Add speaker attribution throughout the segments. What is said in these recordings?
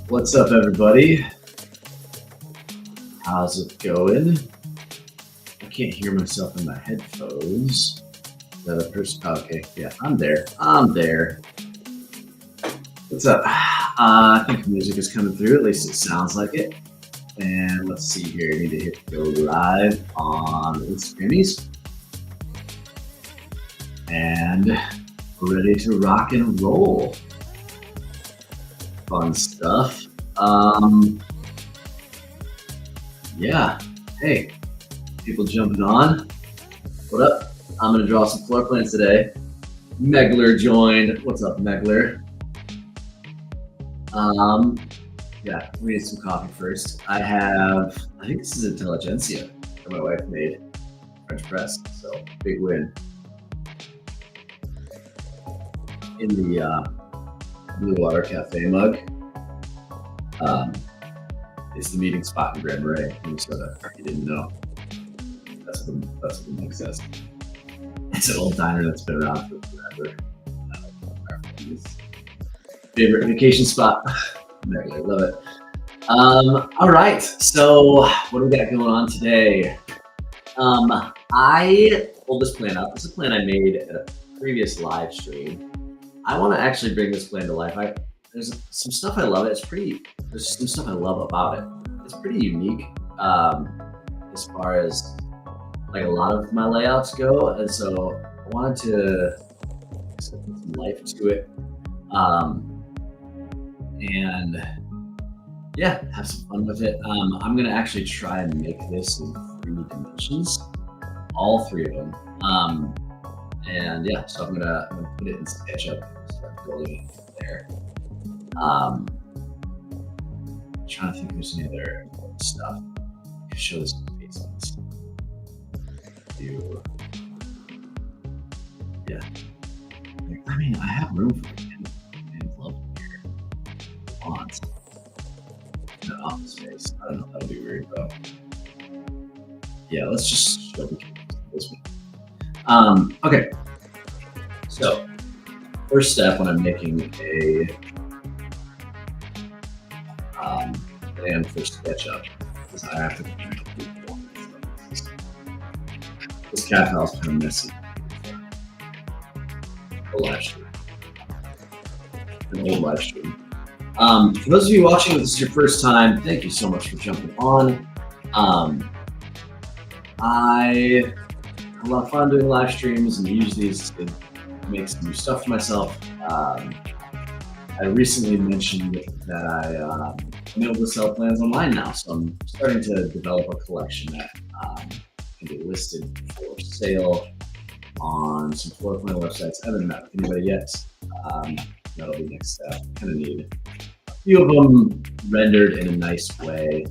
Speaker 1: What's up, everybody? How's it going? I can't hear myself in my headphones. Is that a person? Oh, okay, yeah, I'm there. What's up? I think music is coming through. At least it sounds like it. And let's see here. I need to hit go live on Instagramies. And we're ready to rock and roll. Fun stuff. Yeah. Hey, people jumping on. What up? I'm gonna draw some floor plans today. Megler joined. What's up, Megler? Yeah, we need some coffee first. I think this is Intelligentsia that my wife made, French press. So big win. In the Blue Water Cafe mug. It's the meeting spot in Gran, Minnesota. If you didn't know, that's what the mug says. It's an old diner that's been around for forever. Our family's favorite vacation spot. I love it. All right, so what do we got going on today? I pulled this plan up. This is a plan I made at a previous live stream. I want to actually bring this plan to life. There's some stuff I love. There's some stuff I love about it. It's pretty unique as far as like a lot of my layouts go, and so I wanted to put some life to it, and yeah, have some fun with it. I'm gonna actually try and make this in 3 dimensions, all 3 of them. And yeah, so I'm gonna put it in Sketchup, start building it there. Trying to think if there's any other stuff. I can show this faces. Yeah. I mean, I have room for it. And love here. Fonts. No office space. I don't know. That'll be weird though. Yeah, let's just show this one. Okay. So, first step when I'm making a plan for SketchUp is I have to this cat house kind of messy. A live stream. An old live stream. For those of you watching, if this is your first time, thank you so much for jumping on. I have a lot of fun doing live streams and use these to make some new stuff for myself. I recently mentioned that I'm able to sell plans online now, so I'm starting to develop a collection that can be listed for sale on some floor plan websites. I haven't met with anybody yet. That'll be next step. Kind of need a few of them rendered in a nice way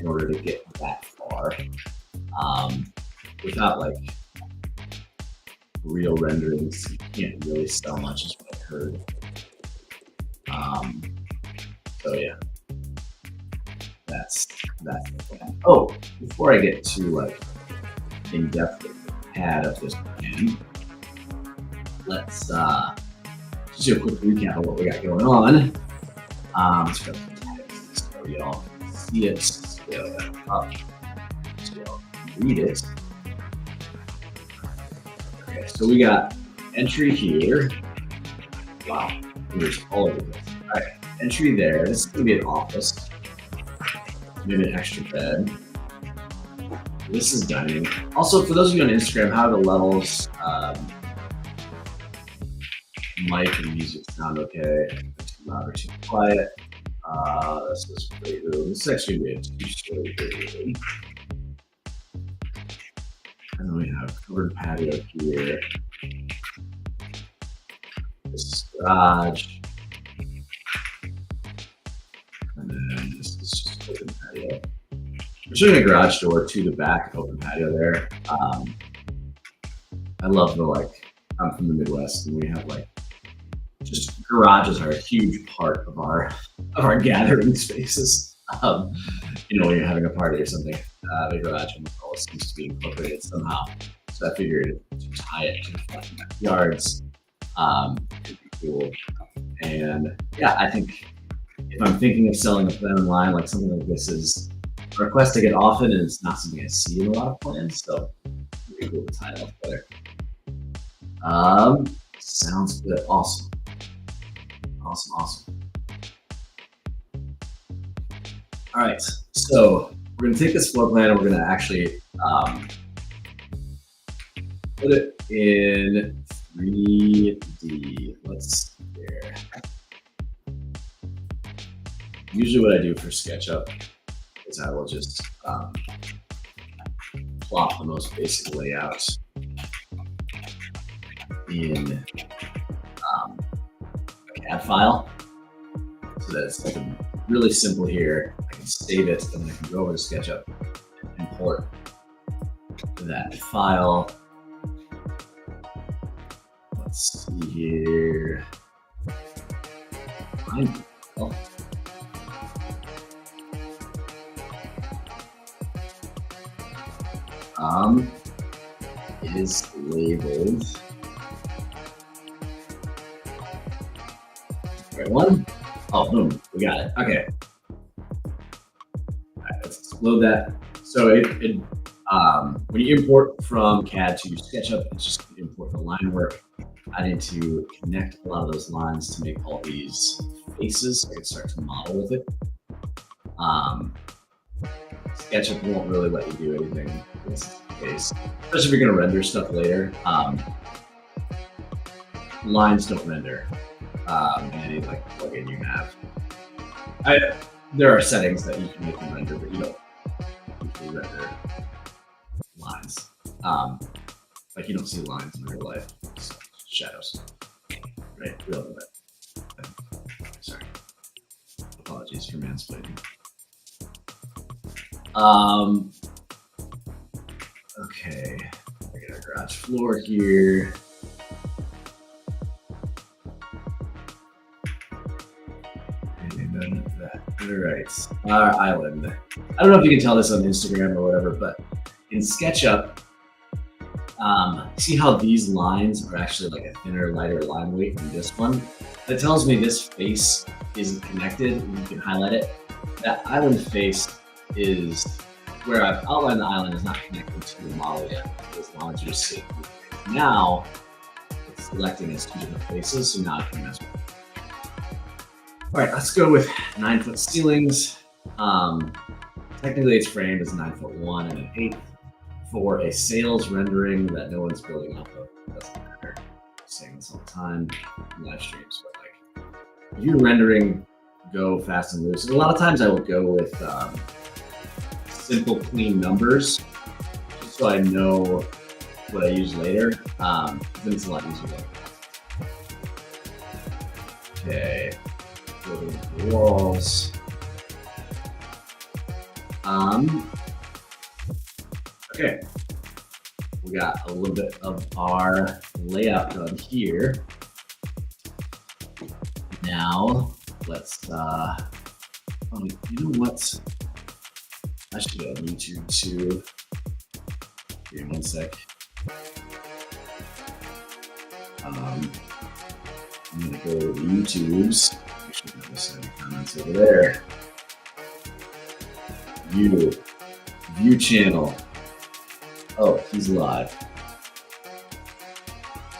Speaker 1: in order to get that far. Without like real renderings, you can't really sell much, is what I've heard. So yeah, that's the plan. Oh, before I get too like in depth with the pad of this plan, let's just do a quick recap of what we got going on. Let's go to text so y'all can see it, scale that up, so y'all can read it. Okay, so we got entry here. Wow, there's all over this. All right, entry there. This is gonna be an office. Maybe an extra bed. This is dining. Also, for those of you on Instagram, how do the levels, mic and music sound okay? Too loud or too quiet? This is great room. This is actually gonna be a 2-story room. And then we have covered patio here. This is garage. And then this is just open patio. I'm showing a garage door to the back, open patio there. I love I'm from the Midwest and we have just garages are a huge part of our gathering spaces. When you're having a party or something, the garage always seems to be incorporated somehow. So I figured to tie it to the front yards could be cool. And yeah, I think if I'm thinking of selling a plan online, like something like this is a request I get often, and it's not something I see in a lot of plans, so pretty cool to tie it all together. Sounds good. Awesome. Awesome. All right, so we're gonna take this floor plan and we're gonna actually put it in 3D. Let's see here. Usually what I do for SketchUp is I will just plot the most basic layout in a CAD file, so that it's like really simple here. I can save it, and then I can go over to SketchUp and import that file. Let's see here. Is labeled right one. Oh, boom, we got it. Okay. All right, let's load that. So when you import from CAD to SketchUp, it's just going to import the line work. I need to connect a lot of those lines to make all these faces so I can start to model with it. SketchUp won't really let you do anything in this case, especially if you're going to render stuff later. Lines don't render in any like plugin you have. There are settings that you can make them render, but you don't usually render lines. Like you don't see lines in real life. It's shadows, right? We all know that. Sorry. Apologies for mansplaining. Okay, I got our garage floor here. And then that. All right, our island. I don't know if you can tell this on Instagram or whatever, but in SketchUp, see how these lines are actually like a thinner, lighter line weight than this one? That tells me this face isn't connected, and you can highlight it. That island face is where I've outlined the island is not connected to the model yet. Those lines are just sitting. Now it's selecting as two different faces, so now I can mess with it. All right, let's go with 9-foot ceilings. Technically it's framed as 9'1" and 1/8 for a sales rendering that no one's building off of. It doesn't matter. I'm saying this all the time in live streams, but like if you're rendering, go fast and loose. And a lot of times I will go with simple, clean numbers, just so I know what I use later. Then it's a lot easier. Okay, building the walls. Okay, we got a little bit of our layout done here. Now let's you know what? I should go on YouTube too. Give me one sec. I'm gonna go to YouTube's. I should have this in the comments over there. View channel. Oh, he's live.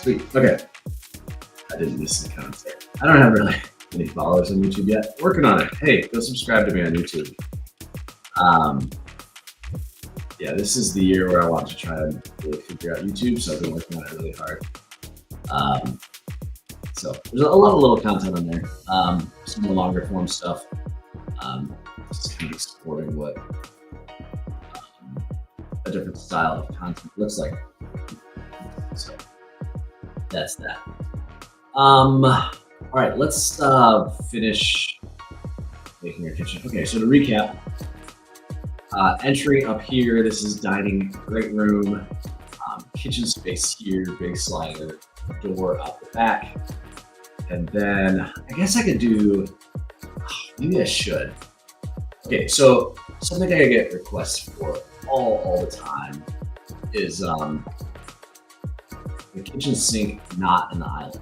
Speaker 1: Sweet. Okay. I didn't miss the comments there. I don't have really any followers on YouTube yet. Working on it. Hey, go subscribe to me on YouTube. Yeah, this is the year where I want to try and really figure out YouTube, so I've been working on it really hard. So there's a lot of little content on there. Some more longer form stuff. Just kind of exploring what a different style of content looks like. So that's that. All right, let's finish making our kitchen. Okay, so to recap, entry up here, this is dining, great room, kitchen space here, big slider, door out the back. And then I guess I could do, maybe I should. Okay, so something I get requests for all the time is the kitchen sink not in the island.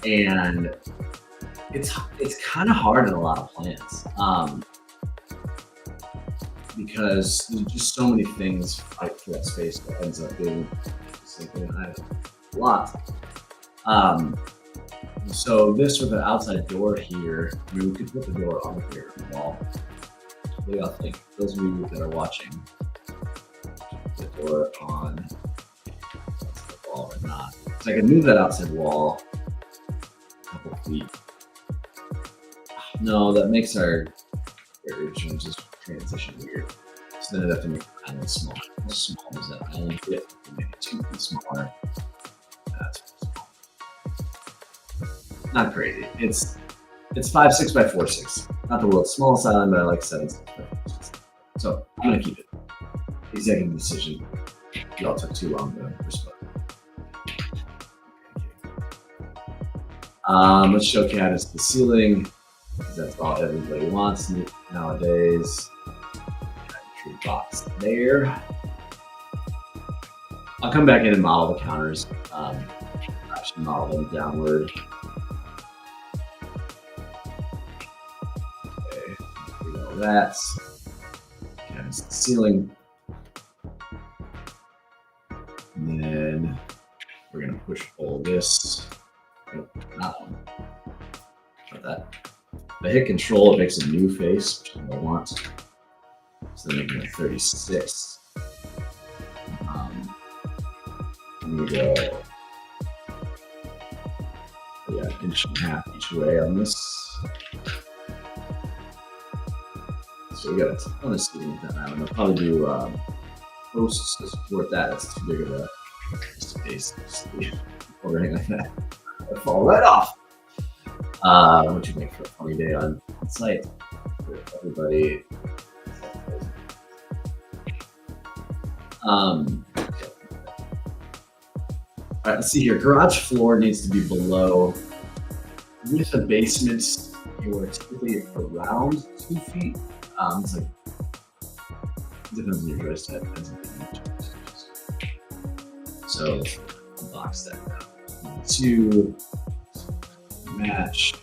Speaker 1: And it's kind of hard in a lot of plans because there's just so many things fight for that space that ends up being something a lot. So this with the outside door here, I mean, we could put the door on here on the wall. What do y'all think? Those of you that are watching, the door on the wall or not? So I can move that outside wall a couple feet. No, that makes our just transition weird. So then I'd have to make the island smaller. How small is that island fit? Make it 2 feet smaller. That's small. Not crazy. It's 5'6" by 4'6". Not the world's smallest island, but I like 7'6" by 4'6". So I'm gonna keep it. Executive decision. Y'all took too long to respond. Let's show Cadence the ceiling, because that's all everybody wants nowadays. Tree box there. I'll come back in and model the counters. Actually model them downward. Okay, we know that. Cadence the ceiling. And then we're gonna push pull this. Nope, not one. Not that. If I hit control, it makes a new face, which is what I want. So then making a 36. We go, yeah, 1.5 inches each way on this. So we got a ton of seating with that now. And I'll probably do posts to support that. That's too big of a space. Or anything like that. It'll fall right off. What you make for a funny day on site for everybody. All right, let's see here. Garage floor needs to be below. With a basement, you're typically around 2 feet. It's like, it depends on your joist type. So, box that down. 2 match.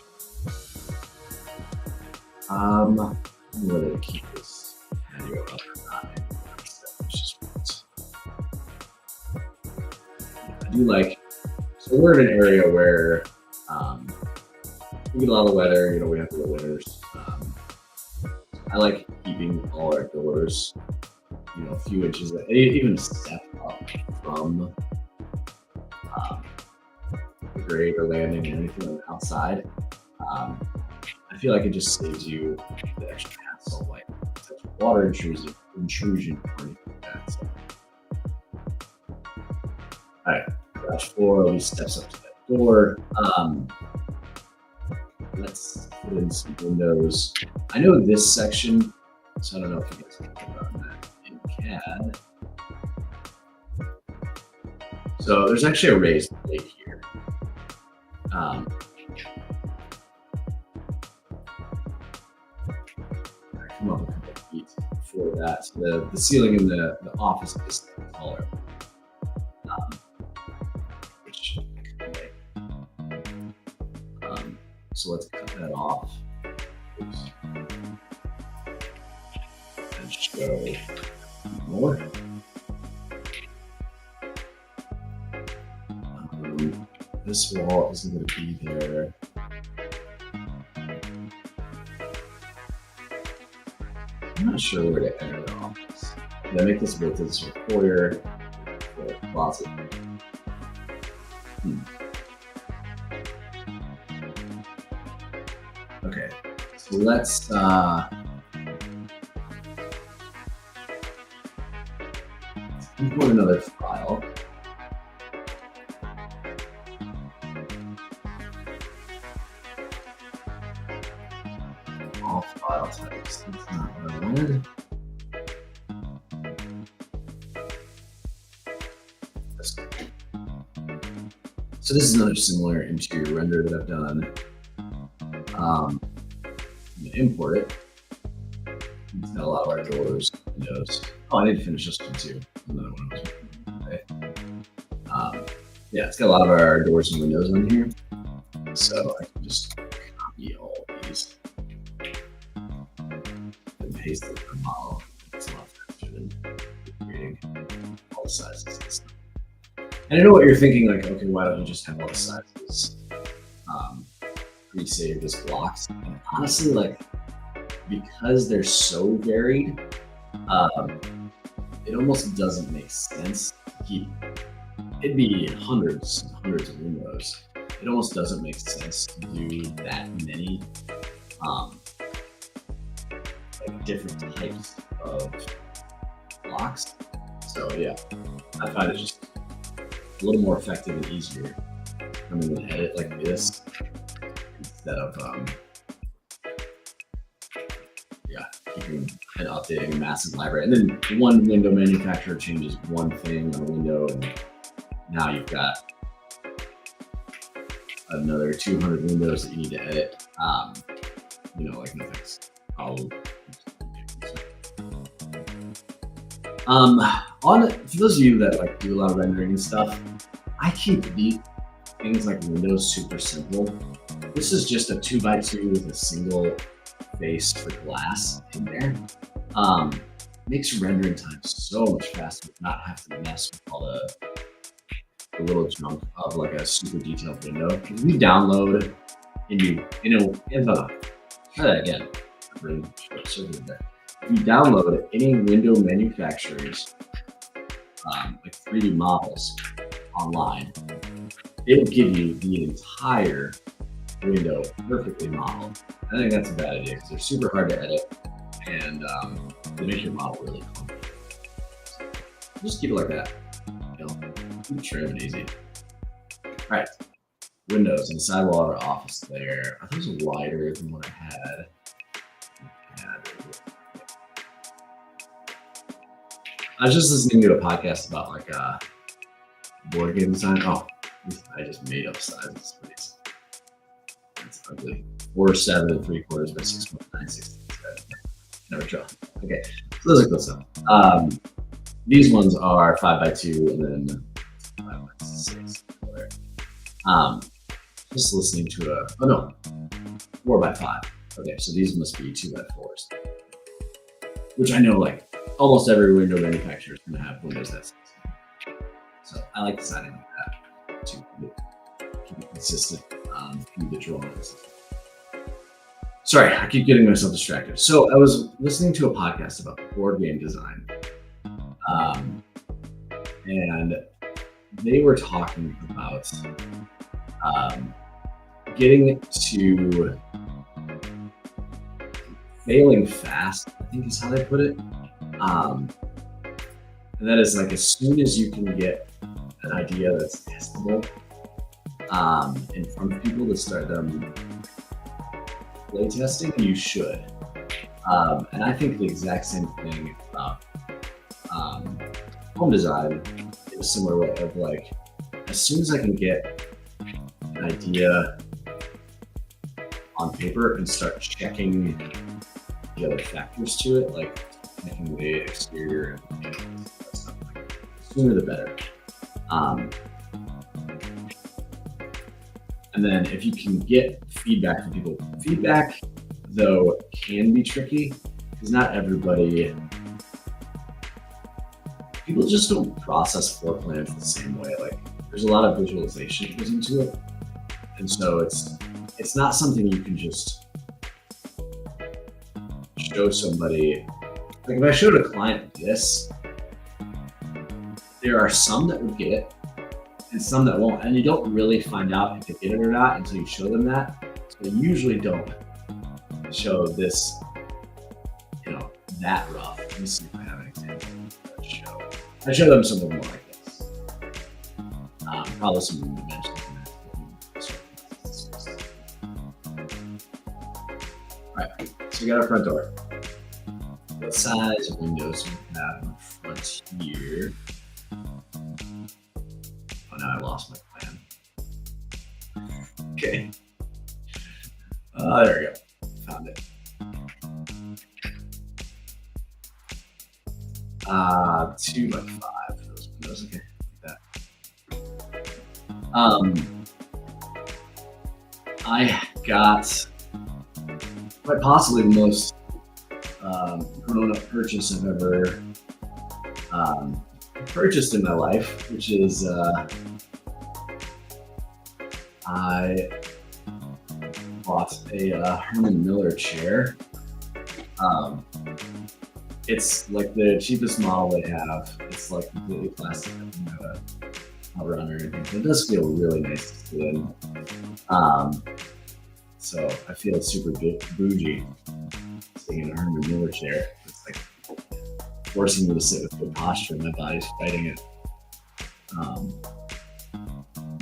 Speaker 1: Whether to keep this patio up or not. I do like, so we're in an area where we get a lot of weather, you know, we have the winters. I like keeping all our doors, you know, a few inches, even a step up from the grade or landing or anything outside. I feel like it just saves you the extra hassle, like water intrusion or anything like that. So. All right, garage floor, at least steps up to that door. Let's put in some windows. I know this section, so I don't know if you guys can think about that in CAD. So there's actually a raised plate here. I come up a couple of feet before that. So the ceiling in the office is taller. So let's cut that off. Oops. And show more. This wall isn't going to be there. I'm not sure where to enter the office. Did I make this bit to this foyer, the closet? Okay, so let's import another file. All file types. That's not what I wanted. So this is another similar interior render that I've done. I'm gonna import it. It's got a lot of our doors, windows. Oh, I need to finish this one too. Another one. Okay. Yeah, it's got a lot of our doors and windows on here. So I can just copy these and paste it in the model. It's a lot faster than creating all the sizes and stuff. And I know what you're thinking, like, okay, why don't you just have all the sizes pre-saved as blocks? And honestly, like, because they're so varied, it almost doesn't make sense to keep. It'd be hundreds and hundreds of windows. It almost doesn't make sense to do that many like different types of blocks. So yeah, I find it just a little more effective and easier coming in edit like this instead of keeping and updating a massive library. And then one window manufacturer changes one thing on a window, and now you've got another 200 windows that you need to edit. Like no thanks. For those of you that like do a lot of rendering and stuff, I keep these things like windows super simple. This is just a 2x2 with a single face for glass in there. Makes rendering time so much faster, not have to mess with all the little junk of like a super detailed window. If you download and try that again. If you download any window manufacturer's like 3D models online, it'll give you the entire window perfectly modeled. I think that's a bad idea because they're super hard to edit and they make your model really clunky. So just keep it like that. Keep trim and easy. All right, windows on the sidewall of our office there. Are those wider than what I had? I was just listening to a podcast about like board game design. Oh, I just made up sizes. It's ugly. 4 7 3/4 by 6.96. Never draw. Okay, so those are cool stuff. These ones are 5x2 and then 5x6. Just listening to 4x5. Okay, so these must be 2x4s, which I know like almost every window manufacturer is going to have windows that size. So I like designing like that to keep it consistent, keep the drawing consistent. Sorry, I keep getting myself distracted. So I was listening to a podcast about board game design, and they were talking about getting to failing fast, I think is how they put it. And that is like as soon as you can get an idea that's testable in front of people to start them play testing, you should. And I think the exact same thing about home design in a similar way of like, as soon as I can get an idea on paper and start checking the other factors to it, like making the exterior and stuff, the sooner the better. And then if you can get feedback from people, feedback though can be tricky because not everybody, people just don't process floor plans the same way. Like there's a lot of visualization that goes into it. And so it's not something you can just show somebody. Like if I showed a client this, there are some that would get it and some that won't. And you don't really find out if they get it or not until you show them that. So they usually don't show this, that rough. Let me see if I have an example to show. I show them something more like this. Probably some dimensions. All right, so we got our front door. What size windows do we have in front here? Oh, now I lost my plan. Okay. There we go. Found it. 2x5 for those windows. Okay, like that. I got quite possibly the most grown-up purchase I've ever purchased in my life, which is I bought a Herman Miller chair. It's like the cheapest model they have. It's like completely plastic, not run or anything. But it does feel really nice to sit in. So I feel super bougie sitting in a Herman Miller chair. It's like forcing me to sit with good posture, and my body's fighting it.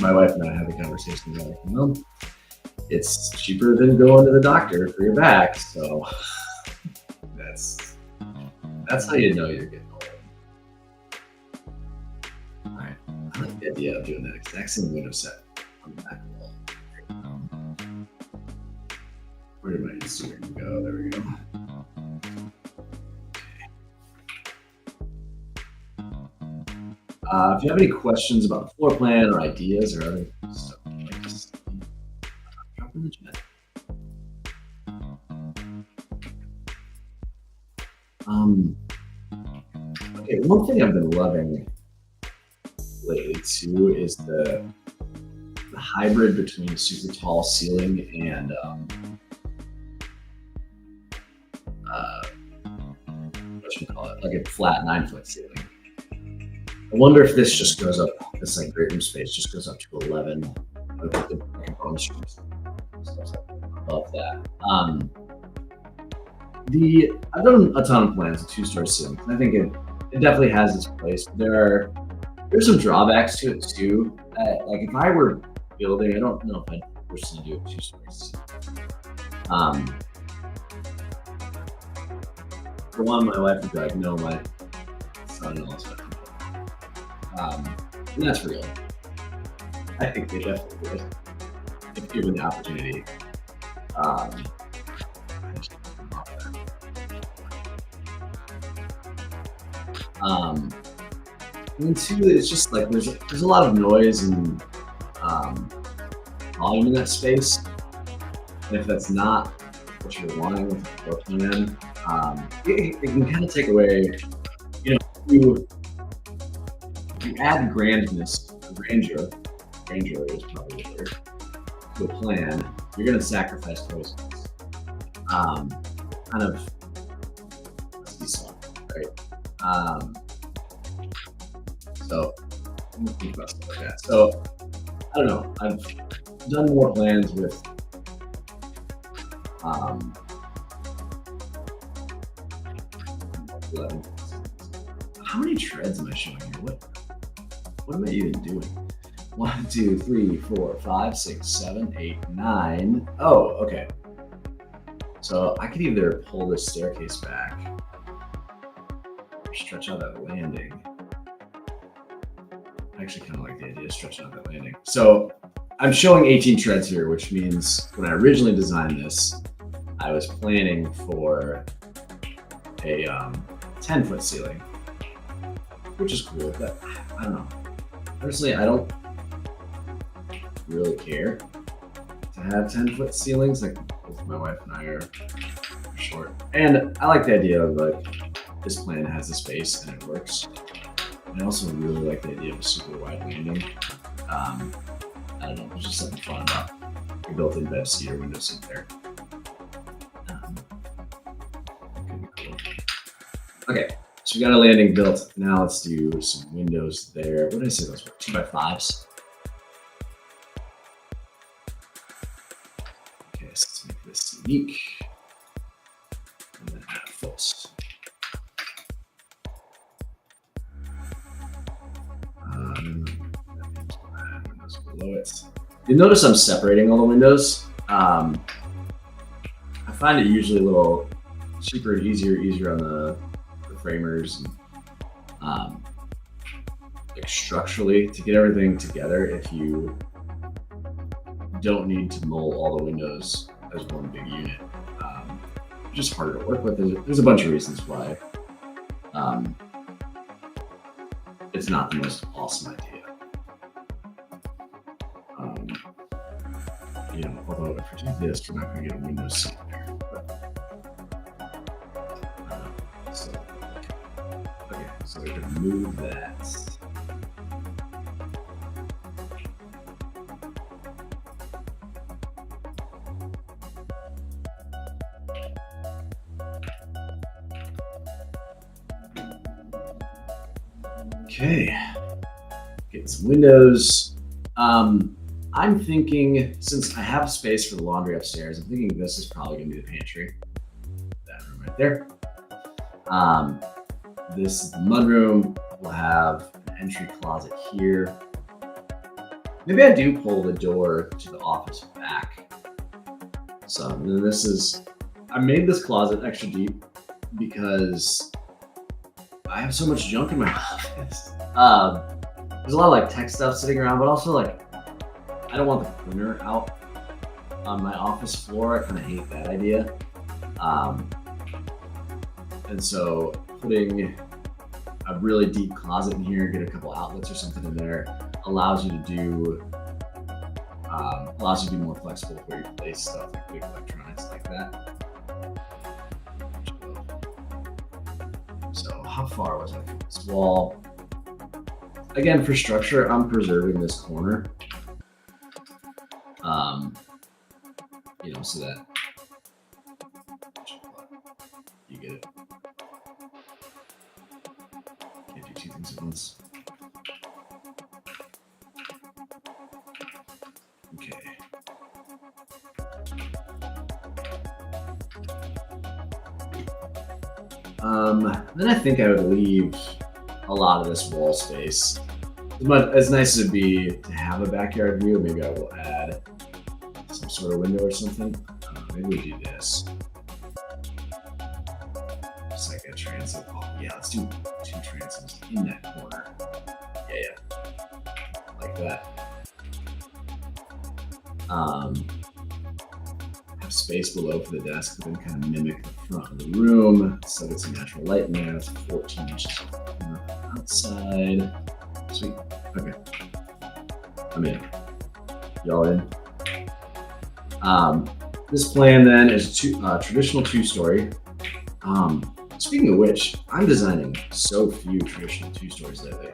Speaker 1: My wife and I had a conversation about, like, well, it's cheaper than going to the doctor for your back, so that's how you know you're getting old. All right, I like the idea of doing that exact same window set on the back wall. Where did my Instagram go? There we go. If you have any questions about the floor plan or ideas or other stuff, like just drop in the chat. Okay, one thing I've been loving lately too is the hybrid between super tall ceiling and what should we call it? Like a flat 9-foot ceiling. I wonder if this just goes up, this like great room space just goes up to 11 with the bonus rooms above that. I've done a ton of plans with 2-story ceilings. I think it definitely has its place. There's some drawbacks to it too. Like if I were building, I don't know if I'd personally do a 2-story ceiling. For one, my wife would be like, no, my son-in-law's not. And that's real. I think they definitely would, if given the opportunity. And two, it's just like there's a lot of noise and volume in that space. And if that's not what you're wanting with the floor plan, it can kind of take away, you add grandness, grandeur is probably the word, to a plan, you're going to sacrifice coziness. Kind of, let's be soft, right? So, I'm going to think about stuff like that. So, I don't know, I've done more plans with how many treads am I showing here? What am I even doing? 1, 2, 3, 4, 5, 6, 7, 8, 9. Oh, okay. So I could either pull this staircase back or stretch out that landing. I actually kind of like the idea of stretching out that landing. So I'm showing 18 treads here, which means when I originally designed this, I was planning for a 10-foot ceiling, which is cool, but I don't know. Personally, I don't really care to have 10-foot ceilings. Like both my wife and I are short, and I like the idea of like this plan has the space and it works. And I also really like the idea of a super wide landing. I don't know, there's just something fun about your built-in bed seat or window seat there. Cool. Okay. So we got a landing built. Now let's do some windows there. What did I say those were? 2x5s. Okay, so let's make this unique. And then add false. Windows below it. You'll notice I'm separating all the windows. I find it usually a little cheaper and easier on the framers and like structurally to get everything together if you don't need to mold all the windows as one big unit. Just harder to work with. There's a bunch of reasons why it's not the most awesome idea. Although if we do this, we're not going to get a window seat there. But could move that. Okay, get some windows. I'm thinking, since I have space for the laundry upstairs, I'm thinking this is probably gonna be the pantry. That room right there. This is the mudroom. We'll have an entry closet here. Maybe I do pull the door to the office back. So then this is, I made this closet extra deep because I have so much junk in my office. There's a lot of like tech stuff sitting around, but also like, I don't want the printer out on my office floor. I kind of hate that idea. And so putting a really deep closet in here, get a couple outlets or something in there, allows you to do more flexible where you place stuff like big electronics like that. So how far was I from this wall? Again, for structure, I'm preserving this corner. You know, so that you get it. Can't do two things at once. Okay. Then I think I would leave a lot of this wall space. As nice as it'd be to have a backyard view, maybe I will add some sort of window or something. Maybe we do this. Just like a transom. Oh, yeah, let's do 2 transoms in that corner. Yeah. Like that. Have space below for the desk, but then kind of mimic the front of the room. So get some natural light in there. It's 14 inches outside. Sweet. Okay. I'm in. Y'all in? This plan then is traditional 2-story. Speaking of which, I'm designing so few traditional 2-stories lately.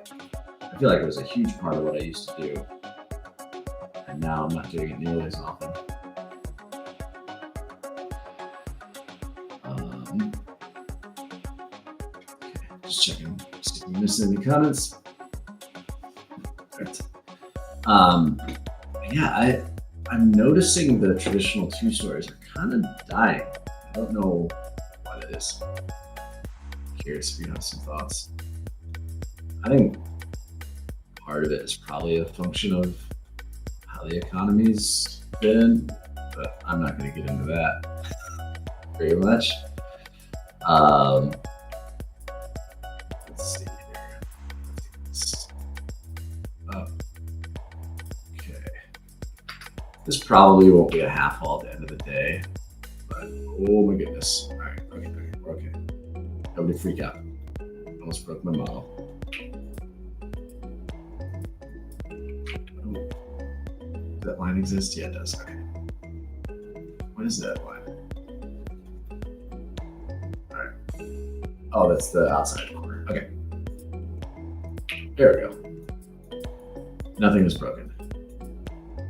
Speaker 1: I feel like it was a huge part of what I used to do. And now I'm not doing it nearly as often. Okay, just checking, see if I'm missing any comments. Right. Yeah, I'm noticing the traditional 2-stories are kind of dying. I don't know what it is. I'm curious if you have some thoughts. I think part of it is probably a function of how the economy's been, but I'm not going to get into that very much. Let's see here. Okay. This probably won't be a half haul at the end of the day, but oh my goodness. All right, okay, we're okay. Nobody freak out. Almost broke my model. Does that line exist? Yeah, it does. Okay. What is that line? All right. Oh, that's the outside corner. Okay. There we go. Nothing is broken.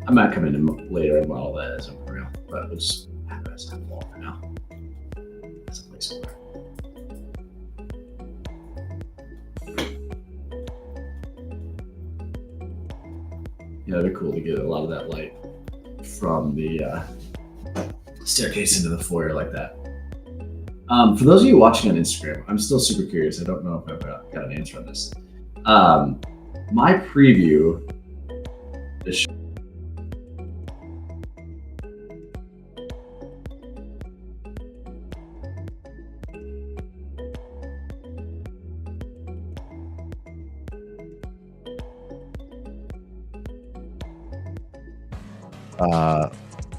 Speaker 1: I might come in later and model that as a real, but we'll just have it as a wall for now. That's a placeholder. Yeah, it'd be cool to get a lot of that light from the staircase into the foyer like that. For those of you watching on Instagram, I'm still super curious. I don't know if I've got an answer on this. My preview is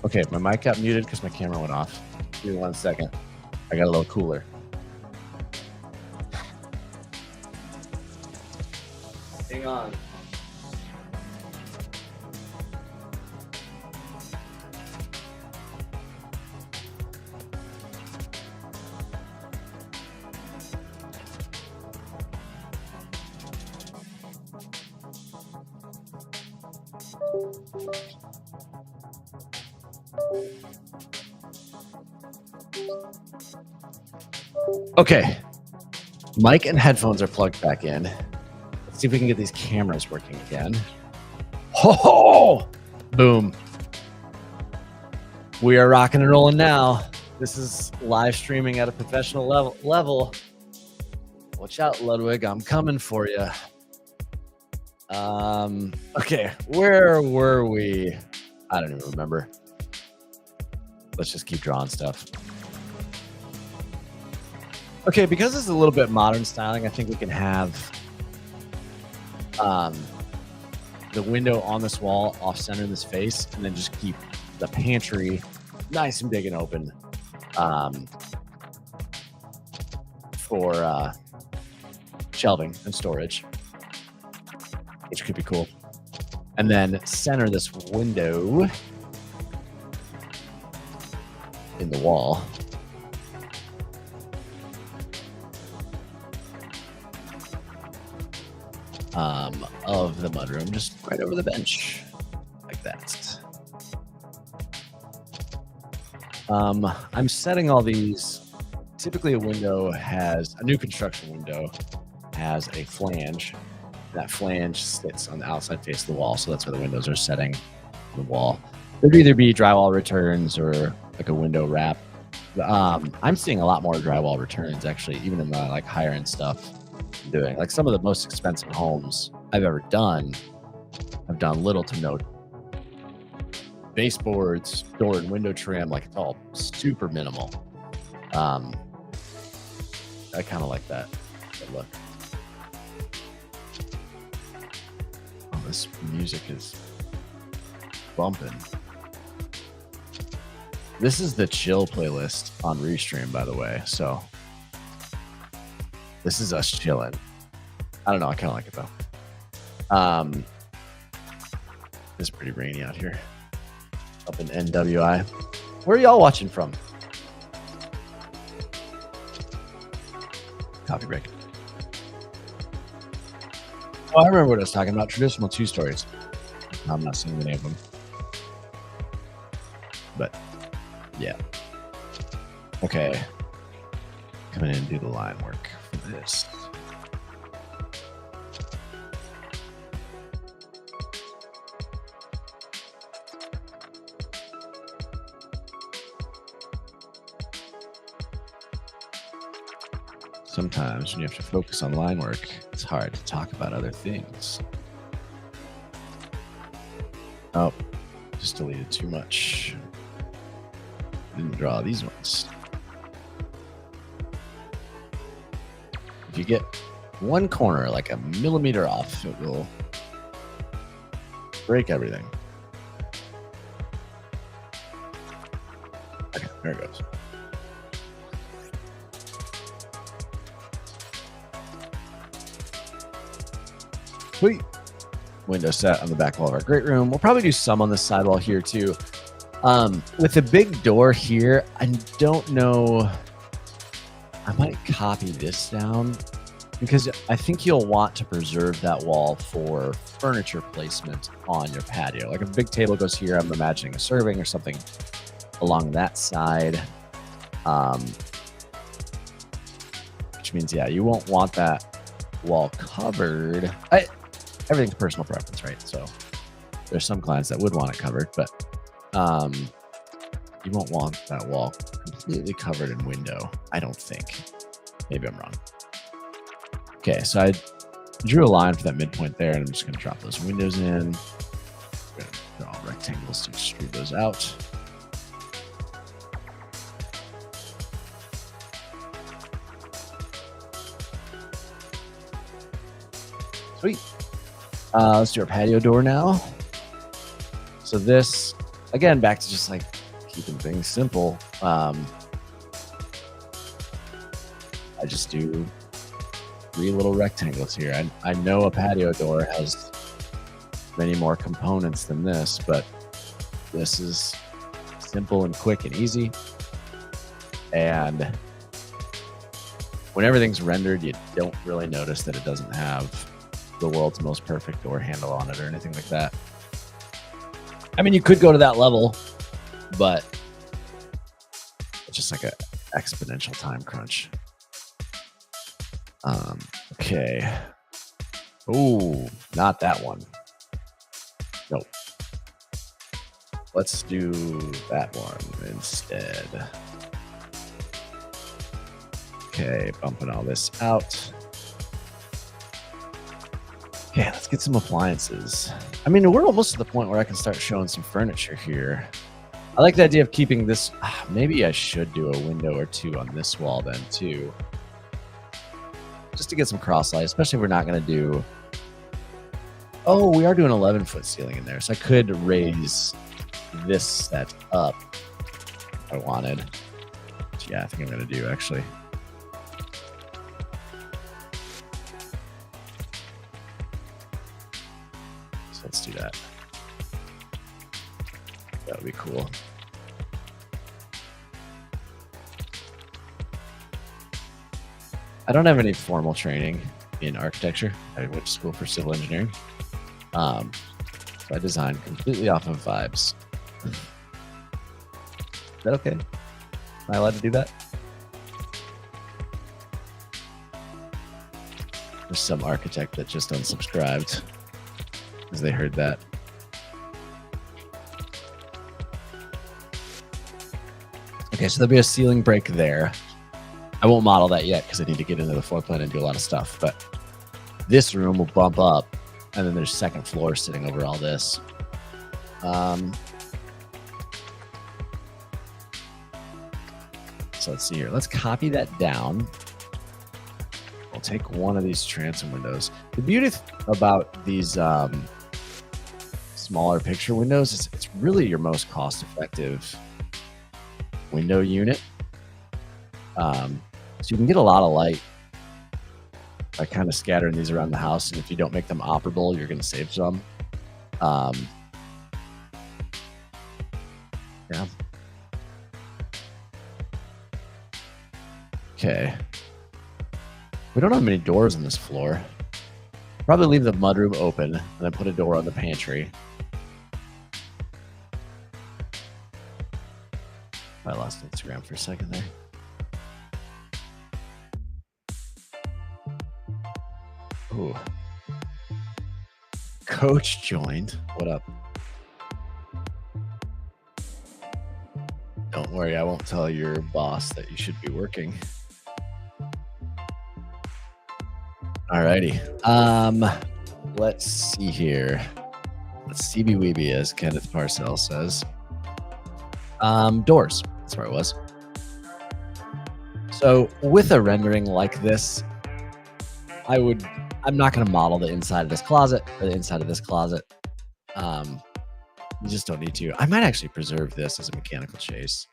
Speaker 2: okay, my mic got muted because my camera went off. Give me 1 second. I got a little cooler.
Speaker 1: hang on.
Speaker 2: Okay, mic and headphones are plugged back in. Let's see if we can get these cameras working again. Oh, boom. We are rocking and rolling now. This is live streaming at a professional level. Watch out, Ludwig. I'm coming for you. Okay, where were we? I don't even remember. Let's just keep drawing stuff. Okay, because it's a little bit modern styling, I think we can have the window on this wall off-center this face, and then just keep the pantry nice and big and open for shelving and storage, which could be cool. And then center this window in the wall. Of the mudroom, just right over the bench, like that. I'm setting all these. Typically, a window has a new construction window has a flange. That flange sits on the outside face of the wall, so that's where the windows are setting on the wall. There'd either be drywall returns or like a window wrap. I'm seeing a lot more drywall returns actually, even in the like higher end stuff. Doing like some of the most expensive homes I've ever done. I've done little to no baseboards, door and window trim, like it's all super minimal. I kind of like that look. Oh, this music is bumping. This is the chill playlist on Restream, by the way. So this is us chilling. I don't know. I kind of like it though. It's pretty rainy out here up in NWI. Where are y'all watching from? Coffee break. Oh, I remember what I was talking about. Traditional 2 stories. I'm not seeing the name of them. But yeah. Okay. Come in and do the line work for this. Sometimes when you have to focus on line work, it's hard to talk about other things. Oh, just deleted too much. Didn't draw these ones. If you get one corner like a millimeter off, it will break everything. Okay, there it goes. Sweet. Window set on the back wall of our great room. We'll probably do some on the sidewall here too. With the big door here, I don't know. I might copy this down because I think you'll want to preserve that wall for furniture placement on your patio. Like if a big table goes here, I'm imagining a serving or something along that side. Which means, yeah, you won't want that wall covered. Everything's personal preference, right? So there's some clients that would want it covered, but you won't want that wall completely covered in window, I don't think. Maybe I'm wrong. Okay, so I drew a line for that midpoint there, and I'm just going to drop those windows in. I'm going to draw rectangles to extrude those out. Sweet. Let's do our patio door now. So this, again, back to just like keeping things simple. I just do 3 little rectangles here. I know a patio door has many more components than this, but this is simple and quick and easy. And when everything's rendered, you don't really notice that it doesn't have the world's most perfect door handle on it or anything like that. I mean, you could go to that level, but it's just like a exponential time crunch. Okay. Oh, not that one. Nope. Let's do that one instead. Okay, bumping all this out. Okay, let's get some appliances. I mean, we're almost to the point where I can start showing some furniture here. I like the idea of keeping this. Maybe I should do a window or two on this wall then too. Just to get some cross light, especially if we're not going to do. Oh, we are doing 11-foot ceiling in there. So I could raise this set up if I wanted. Which, yeah, I think I'm going to do actually. So let's do that. That would be cool. I don't have any formal training in architecture. I went to school for civil engineering. So I design completely off of vibes. Is that okay? Am I allowed to do that? There's some architect that just unsubscribed because they heard that. Okay, so there'll be a ceiling break there. I won't model that yet because I need to get into the floor plan and do a lot of stuff. But this room will bump up, and then there's second floor sitting over all this. So let's see here. Let's copy that down. I'll take one of these transom windows. The beauty about these smaller picture windows is it's really your most cost-effective window unit. So you can get a lot of light by kind of scattering these around the house. And if you don't make them operable, you're going to save some. Yeah. Okay. We don't have many doors on this floor. Probably leave the mudroom open and then put a door on the pantry. I lost Instagram for a second there. Ooh. Coach joined. What up? Don't worry, I won't tell your boss that you should be working. Alrighty. Let's see here. Let's CB Weeby, as Kenneth Parcell says. Doors. That's where it was. So with a rendering like this, I'm not going to model the inside of this closet or the inside of this closet. You just don't need to. I might actually preserve this as a mechanical chase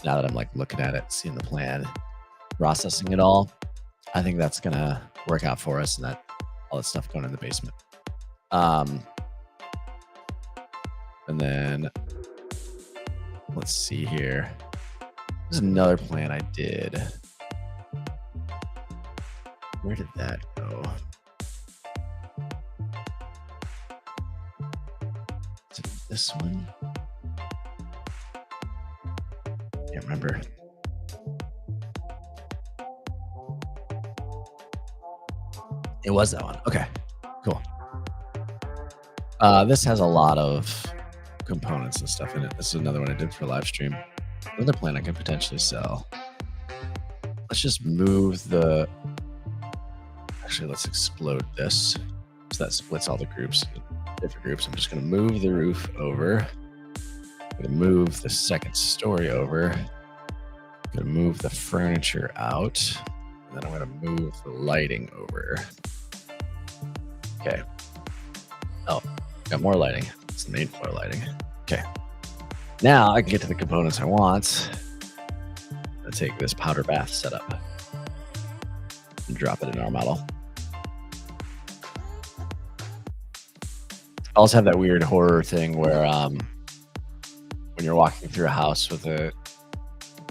Speaker 2: now that I'm like looking at it, seeing the plan, processing it all. I think that's going to work out for us, and that all that stuff going in the basement. And then let's see here. There's another plan I did. Where did that go? Is it this one? Can't remember. It was that one. Okay, cool. This has a lot of components and stuff in it. This is another one I did for live stream. Another plan I could potentially sell. Let's just move the. Actually, let's explode this. So that splits all the groups, different groups. I'm just going to move the roof over. I'm going to move the second story over. I'm going to move the furniture out. And then I'm going to move the lighting over. Okay. Oh, got more lighting. It's the main floor lighting. Okay. Now I can get to the components I want. I'll take this powder bath setup and drop it in our model. I also have that weird horror thing where when you're walking through a house with a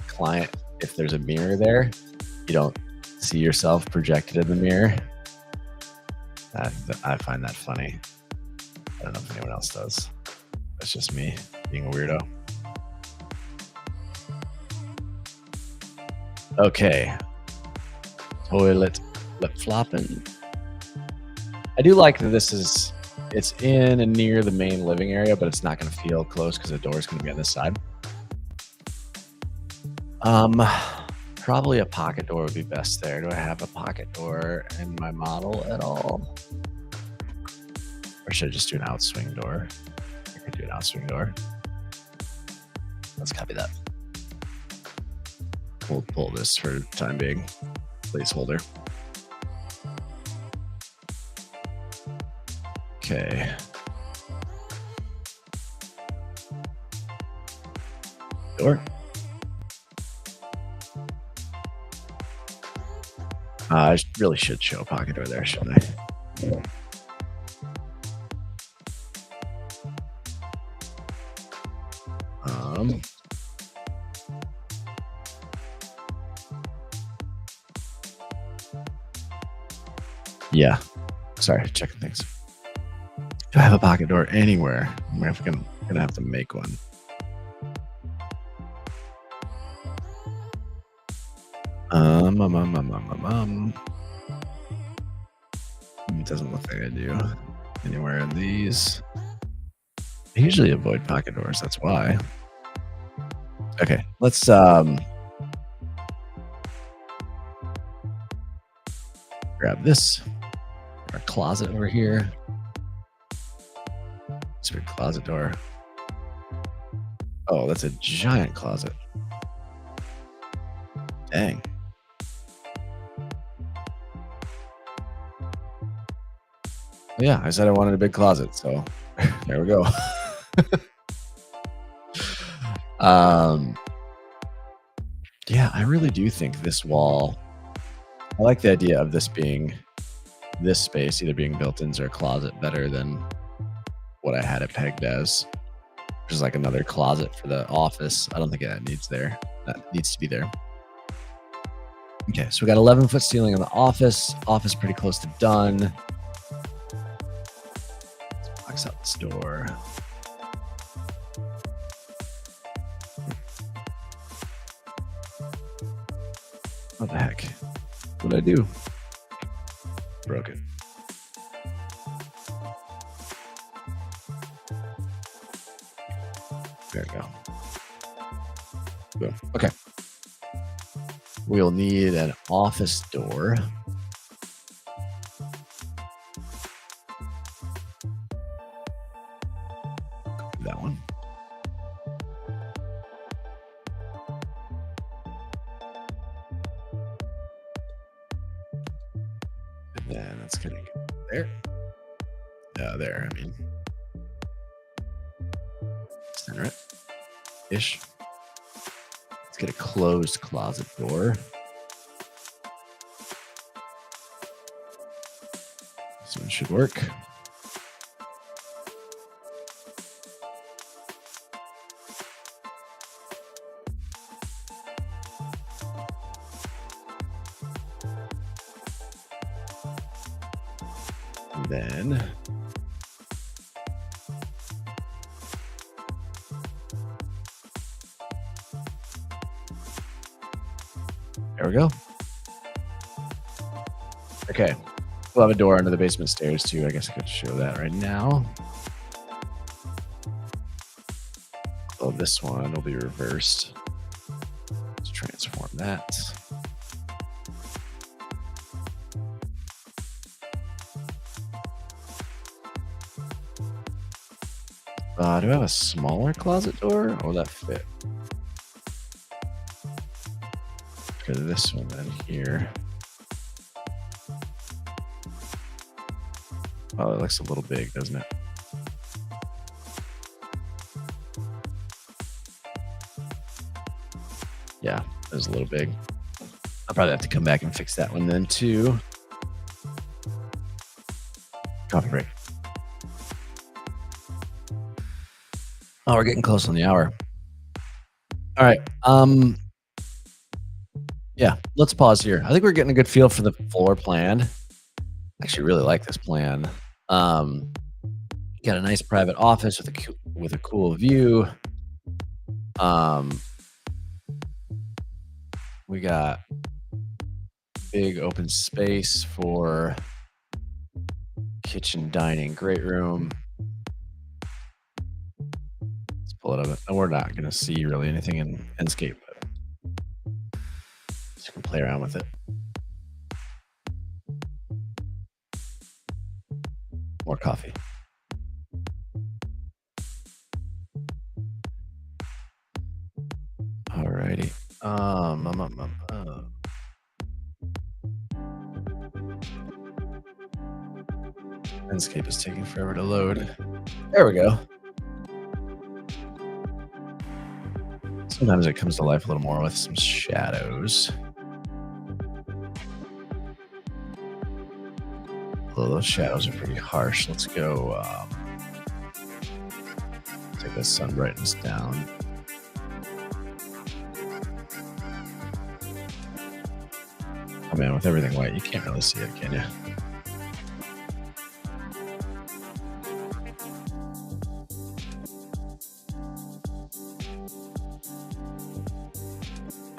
Speaker 2: client, if there's a mirror there, you don't see yourself projected in the mirror. I find that funny. I don't know if anyone else does. That's just me being a weirdo. Okay. Toilet flip flopping. I do like that it's in and near the main living area, but it's not going to feel close because the door is going to be on this side. Probably a pocket door would be best there. Do I have a pocket door in my model at all? Or should I just do an outswing door? I could do an outswing door. Let's copy that. We'll pull this for time being. Placeholder. Okay. Door. I really should show a pocket door there, shouldn't I? Yeah. Sorry, checking things. Do I have a pocket door anywhere? I'm gonna have to make one. It doesn't look like I do anywhere in these. I usually avoid pocket doors, that's why. Okay, let's grab this. Our closet over here. Sort of closet door. Oh, that's a giant closet. Dang. Yeah, I said I wanted a big closet, so there we go. Yeah, I really do think this wall, I like the idea of this space either being built-ins or a closet better than what I had it pegged as, which is like another closet for the office. I don't think that needs to be there. Okay, so we got 11-foot ceiling on the office. Office pretty close to done. Let's box out this door. What the heck? What did I do? Broke it. There we go. Boom. Okay. We'll need an office door. That one. And then that's gonna go there. There, I mean. Center it. Ish. Let's get a closed closet door. This one should work. And then there we go. Okay. We'll have a door under the basement stairs too. I guess I could show that right now. Oh, this one will be reversed. Let's transform that. Do I have a smaller closet door? Or will that fit? Go to this one then here. Oh, it looks a little big, doesn't it? Yeah, it was a little big. I'll probably have to come back and fix that one then too. Coffee break. Oh, we're getting close on the hour. All right. Yeah, let's pause here. I think we're getting a good feel for the floor plan. I actually really like this plan. Got a nice private office with a with a cool view. We got big open space for kitchen, dining, great room. Let's pull it up. And we're not going to see really anything in Enscape, but just going to play around with it. More coffee. Alrighty. Enscape is taking forever to load. There we go. Sometimes it comes to life a little more with some shadows. Although those shadows are pretty harsh. Let's go take the sun brightness down. Oh man, with everything white, you can't really see it, can you?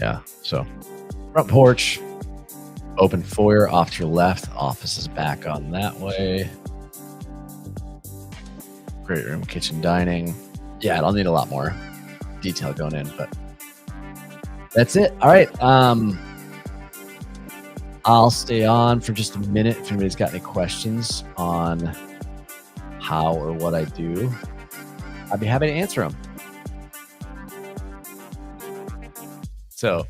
Speaker 2: Yeah, so front porch, open foyer off to your left. Office is back on that way. Great room, kitchen, dining. Yeah, I'll need a lot more detail going in, but that's it. All right. I'll stay on for just a minute if anybody's got any questions on how or what I do. I'd be happy to answer them. So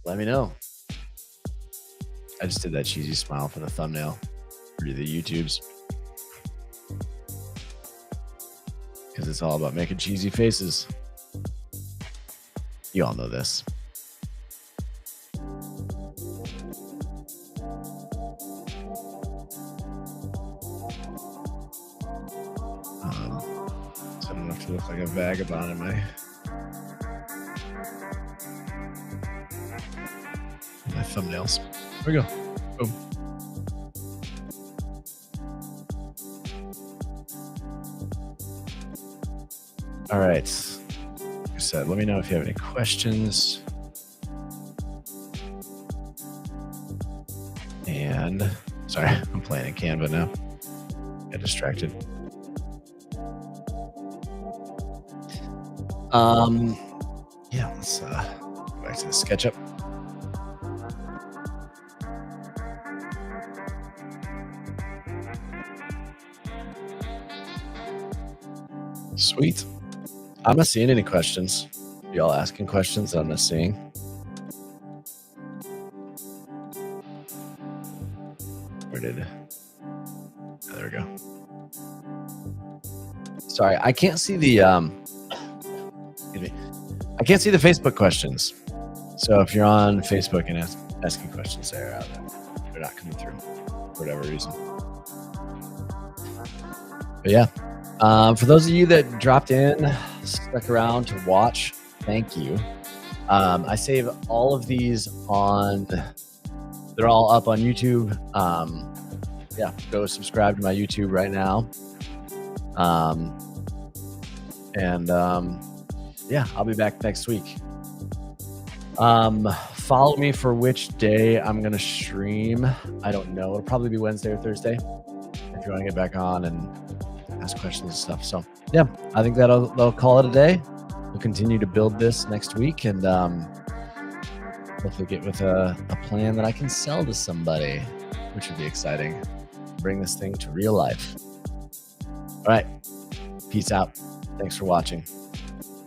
Speaker 2: let me know. I just did that cheesy smile for the thumbnail for the YouTubes, because it's all about making cheesy faces. You all know this. So I don't have to look like a vagabond in my thumbnails. There we go. Boom. All right. Like I said, let me know if you have any questions. And sorry, I'm playing in Canva now. Get distracted. Yeah, let's go back to the SketchUp. Sweet. I'm not seeing any questions. Y'all asking questions that I'm not seeing. Where did? Oh, there we go. Sorry, I can't see the excuse me. I can't see the Facebook questions. So if you're on Facebook and asking questions there, they're not coming through for whatever reason. But yeah. For those of you that dropped in, stuck around to watch, thank you. I save all of these they're all up on YouTube. Yeah, go subscribe to my YouTube right now. Yeah, I'll be back next week. Follow me for which day I'm going to stream. I don't know. It'll probably be Wednesday or Thursday if you want to get back on and ask questions and stuff. So yeah, I think that'll call it a day. We'll continue to build this next week and hopefully get with a plan that I can sell to somebody, which would be exciting. Bring this thing to real life. All right. Peace out. Thanks for watching.